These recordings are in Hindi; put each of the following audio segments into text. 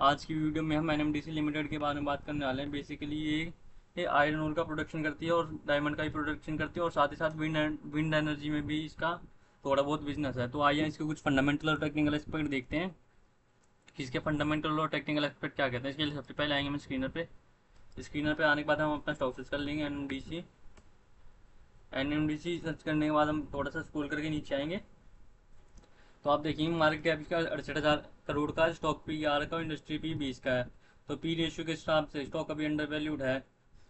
आज की वीडियो में हम एनएमडीसी लिमिटेड के बारे में बात करने वाले हैं। बेसिकली ये आयरन ओर का प्रोडक्शन करती है और डायमंड का भी प्रोडक्शन करती है और साथ ही साथ विंड एनर्जी में भी इसका थोड़ा बहुत बिजनेस है। तो आइए इसके कुछ फंडामेंटल और टेक्निकल एस्पेक्ट देखते हैं कि इसके फंडामेंटल और टेक्निकल एस्पेक्ट क्या कहते हैं। इसके लिए सबसे पहले आएंगे हम स्क्रीनर पे आने के बाद हम अपना स्टॉक सर्च कर लेंगे एनएमडीसी सर्च करने के बाद हम थोड़ा सा स्क्रॉल करके नीचे आएंगे तो आप देखेंगे मार्केट कैप इसका 68,000 करोड़ का, स्टॉक पी आर का और इंडस्ट्री पी 20 का है। तो पी रेशियो के हिसाब से स्टॉक अभी अंडर वैल्यूड है।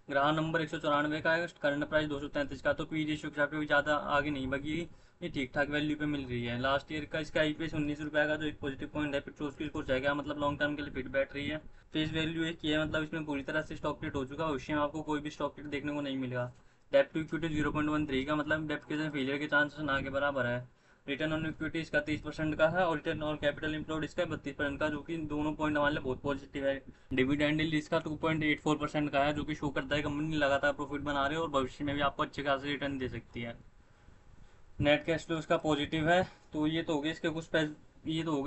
ग्राहक नंबर 194 का है, करंट प्राइस 233 का। तो पी रेशियो के हिसाब से ज़्यादा आगे नहीं, बाकी ये ठीक ठाक वैल्यू पे मिल रही है। लास्ट ईयर का इसका आईपीएस 19 रुपये का, जो एक पॉजिटिव पॉइंट है। पेट्रोल की स्कोर जाएगा, मतलब लॉन्ग टर्म के लिए फिट बैठ रही है। फेस वैल्यू एक ही है, मतलब इसमें पूरी तरह से स्टॉक प्लेट हो चुका है। भविष्य में आपको कोई भी स्टॉक प्लेट देखने को नहीं मिलेगा। डेप्ट टू इक्विटी 0.13 का, मतलब डेप्ट के फेलियर के चांसेस ना के बराबर है। रिटर्न ऑन इक्विटी इसका 30% का है और रिटर्न ऑन कैपिटल एम्प्लॉयड इसका 32% का, जो कि दोनों पॉइंट हमारे लिए बहुत पॉजिटिव है। डिविडेंड यील्ड इसका 2.84% का है, जो कि शो करता है कंपनी लगातार प्रॉफिट बना रही है और भविष्य में भी आपको अच्छे खासे रिटर्न दे सकती है। नेट कैश फ्लो इसका पॉजिटिव है। तो ये तो हो गए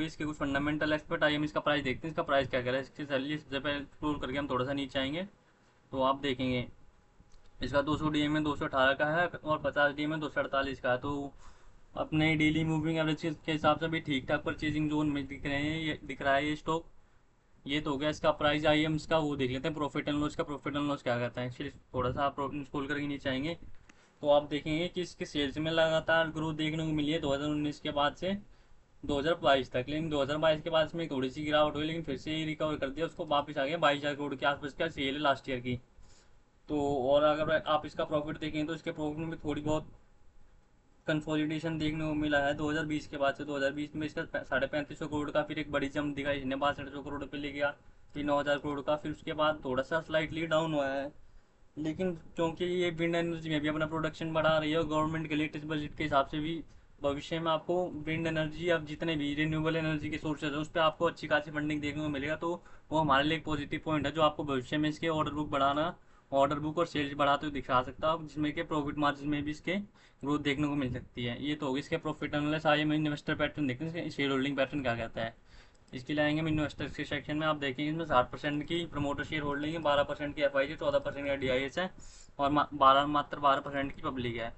इसके कुछ फंडामेंटल एस्पेक्ट। आइए हम इसका प्राइस देखते हैं, इसका प्राइस क्या कह रहा है। इसके चलिए सबसे पहले एक्सप्लोर करके हम थोड़ा सा नीचे आएंगे तो आप देखेंगे इसका 200 डीएम में 218 का है और 50 डीएम में 248 का है। तो अपने डेली मूविंग एवरेज के हिसाब से भी ठीक ठाक परचेजिंग जोन में दिख रहे हैं, ये दिख रहा है ये स्टॉक। ये तो हो गया इसका प्राइस। आइए हम इसका वो देख लेते हैं प्रॉफिट एंड लॉस का। प्रॉफिट एंड लॉस क्या कहता है, एक्चुअली थोड़ा सा आप स्क्रॉल करके नीचे आएंगे तो आप देखेंगे कि इसके सेल्स में लगातार ग्रोथ देखने को मिली है 2019 के बाद से 2022 तक। लेकिन 2022 के बाद इसमें थोड़ी सी गिरावट हुई, लेकिन फिर से रिकवर कर दिया, उसको वापस आ गया 22,000 करोड़ के आसपास का सेल है लास्ट ईयर की। तो और अगर आप इसका प्रॉफिट देखें तो इसके प्रॉफिट में भी थोड़ी बहुत कंसोलिडेशन देखने को मिला है 2020 के बाद से। 2020 में इसका 3550 करोड़ का फिर एक बड़ी जंप दिखाई, इसने 6200 करोड़ पे ले गया, फिर 9,000 करोड़ का। फिर उसके बाद थोड़ा सा स्लाइटली डाउन हुआ है। लेकिन क्योंकि ये विंड एनर्जी में भी अपना प्रोडक्शन बढ़ा रही है और गवर्नमेंट के लेटेस्ट बजट के हिसाब से भी भविष्य में आपको विंड एनर्जी, अब जितने भी रिन्यूएबल एनर्जी के सोर्सेज हैं उस पर आपको अच्छी खासी फंडिंग देखने को मिलेगा। तो वो हमारे लिए एक पॉजिटिव पॉइंट है, जो आपको भविष्य में इसके ऑर्डर बुक और सेल्स बढ़ाते हुए दिखा सकता है, जिसमें के प्रॉफिट मार्जिन में भी इसके ग्रोथ देखने को मिल सकती है। ये तो होगी इसके प्रॉफिट एनालिसिस। आइए हम इन्वेस्टर पैटर्न देखते हैं, शेयर होल्डिंग पैटर्न क्या कहता है। इसके लिए आएंगे हम इन्वेस्टर्स के सेक्शन में। आप देखेंगे इसमें 60% की प्रमोटर शेयर होल्डिंग है, 12% की एफआईजी, 14% का डीआईएस है और मात्र 12% की पब्लिक है।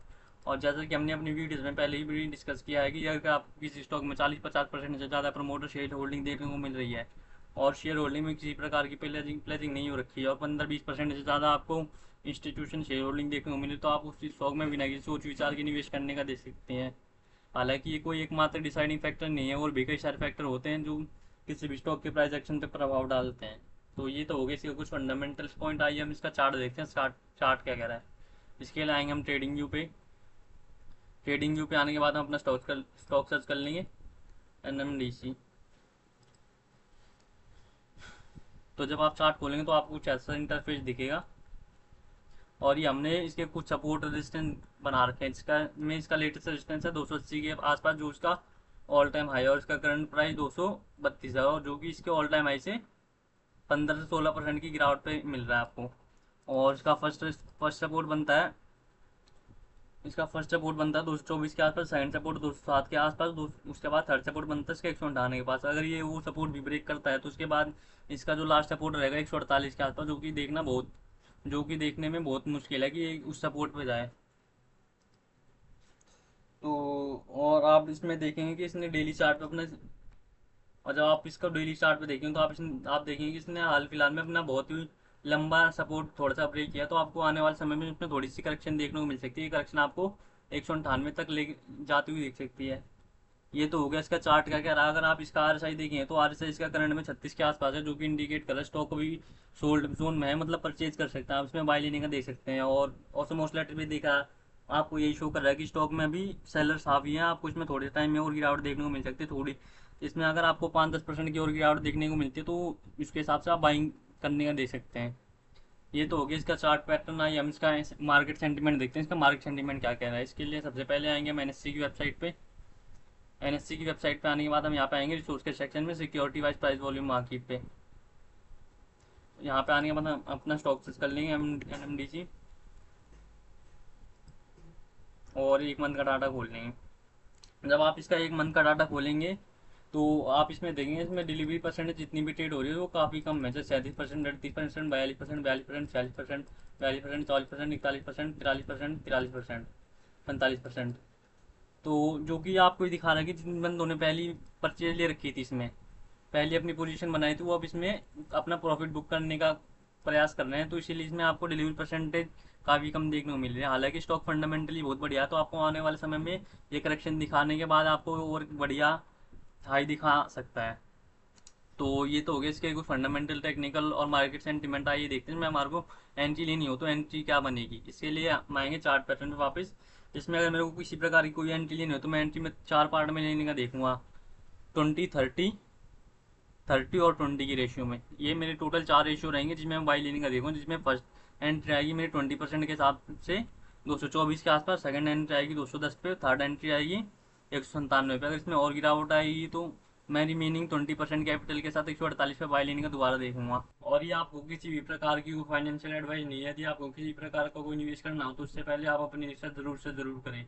और जैसा कि हमने अपनी वीडियोस में पहले ही भी डिस्कस किया है कि अगर आप किसी स्टॉक में 40-50% से ज़्यादा प्रमोटर शेयर होल्डिंग देखने को मिल रही है और शेयर होल्डिंग में किसी प्रकार की प्लेजिंग नहीं हो रखी है और 15-20% से ज़्यादा आपको इंस्टीट्यूशन शेयर होल्डिंग देखने को मिले, तो आप उस स्टॉक में बिना किसी सोच विचार के निवेश करने का दे सकते हैं। हालांकि ये कोई एकमात्र डिसाइडिंग फैक्टर नहीं है और भी कई सारे फैक्टर होते हैं जो किसी भी स्टॉक के प्राइस एक्शन पर प्रभाव डालते हैं। तो ये तो हो गया इसके कुछ फंडामेंटल्स पॉइंट। आइए हम इसका चार्ट देखते हैं, चार्ट क्या कह रहा है। इसके लिए आएंगे हम ट्रेडिंग व्यू पे। ट्रेडिंग व्यू पे आने के बाद हम अपना स्टॉक सर्च कर लेंगे एनएमडीसी। तो जब आप चार्ट खोलेंगे तो आपको कुछ ऐसा इंटरफेस दिखेगा और ये हमने इसके कुछ सपोर्ट रेजिस्टेंस बना रखे हैं। इसका लेटेस्ट रेजिस्टेंस है 280 के आसपास, जो इसका ऑल टाइम हाई है, और इसका करंट प्राइस 232 है, और जो कि इसके ऑल टाइम हाई से 15 से 16% की गिरावट पे मिल रहा है आपको। और इसका फर्स्ट सपोर्ट बनता है 224 के आसपास, सेकंड सपोर्ट 207 के आसपास, उसके बाद थर्ड सपोर्ट बनता है इसका 158 के पास। अगर ये वो सपोर्ट भी ब्रेक करता है तो उसके बाद इसका जो लास्ट सपोर्ट रहेगा 148 के आसपास, जो कि देखने में बहुत मुश्किल है कि ये उस सपोर्ट पे जाए। तो और आप इसमें देखेंगे कि इसने डेली चार्ट पे अपना, और जब आप इसका डेली चार्ट पे देखेंगे तो आप देखेंगे कि इसने हाल फिलहाल में अपना बहुत ही लंबा सपोर्ट थोड़ा सा ब्रेक किया। तो आपको आने वाले समय में इसमें थोड़ी सी करेक्शन देखने को मिल सकती है। करेक्शन आपको 198 तक ले जाती हुई दिख सकती है। ये तो हो गया इसका चार्ट का क्या रहा। अगर आप इसका आरएसआई देखें तो आरएसआई इसका करंट में 36 के आसपास है, जो कि इंडिकेट कर रहा है स्टॉक अभी सोल्ड जोन में है, मतलब परचेज कर सकते हैं आप इसमें, बाय लेने का देख सकते हैं। और ऑसमोस लेटर भी देखा, आपको यही शो कर रहा है कि स्टॉक में अभी सेलर्स हावी हैं, आपको इसमें थोड़े टाइम में और गिरावट देखने को मिल सकती है थोड़ी। इसमें अगर आपको 5-10% की और गिरावट देखने को मिलती है तो इसके हिसाब से आप बाइंग करने का दे सकते हैं। ये तो हो गया इसका चार्ट पैटर्न। आइए हम इसका मार्केट सेंटीमेंट देखते हैं, इसका मार्केट सेंटीमेंट क्या कह रहा है। इसके लिए सबसे पहले आएंगे हम एनएससी की वेबसाइट पे। एनएससी की वेबसाइट पे आने के बाद हम यहाँ पे आएंगे रिसोर्स के सेक्शन में, security wise price volume market पे। यहाँ पे आने के बाद हम अपना स्टॉक सर्च कर लेंगे एनएमडीसी और एक मंथ का डाटा खोल लेंगे। जब आप इसका एक मंथ का डाटा खोलेंगे तो आप इसमें देखेंगे, इसमें डिलीवरी परसेंटेज जितनी भी ट्रेड हो रही है वो काफ़ी कम है, जैसे 37%, 38%, 42%, 42%, 40%, 42%, 40%, 41%, 43%, 43%, 45%। तो जो कि आपको ये दिखा रहा है कि जिन बंदों ने पहली परचेज ले रखी थी, इसमें पहले अपनी पोजीशन बनाई थी, वो अब इसमें अपना प्रॉफिट बुक करने का प्रयास कर रहे हैं, तो इसीलिए इसमें आपको डिलीवरी परसेंटेज काफ़ी कम देखने को मिल रही है। हालांकि स्टॉक फंडामेंटली बहुत बढ़िया है, तो आपको आने वाले समय में ये करेक्शन दिखाने के बाद आपको और बढ़िया हाई दिखा सकता है। तो ये तो हो गया इसके कुछ फंडामेंटल, टेक्निकल और मार्केट सेंटीमेंट। आइए देखते हैं, मैं हमारे को एंट्री लेनी हो तो एंट्री क्या बनेगी। इसके लिए हम आएंगे चार्ट पैटर्न पे वापस। इसमें अगर मेरे को किसी प्रकार की कोई एंट्री लेनी हो तो मैं एंट्री में चार पार्ट में लेने का देखूंगा, 20, 30, 30 और 20 की रेशियो में। ये मेरे टोटल चार रेशियो रहेंगे जिसमें मैं बाई लेने का देखूंगा, जिसमें फर्स्ट एंट्री आएगी मेरी 20% के हिसाब से 224 के आसपास, सेकंड एंट्री आएगी 210 पे, थर्ड एंट्री आएगी 197 पे। अगर इसमें और गिरावट आएगी तो मैं रिमेनिंग 20% कैपिटल के साथ 148 पे बाई लेने का दोबारा देखूंगा। और ये आपको किसी भी प्रकार की फाइनेंशियल एडवाइस नहीं है। यदि आपको किसी प्रकार का कोई निवेश करना हो तो उससे पहले आप अपनी रिसर्च जरूर से जरूर करें।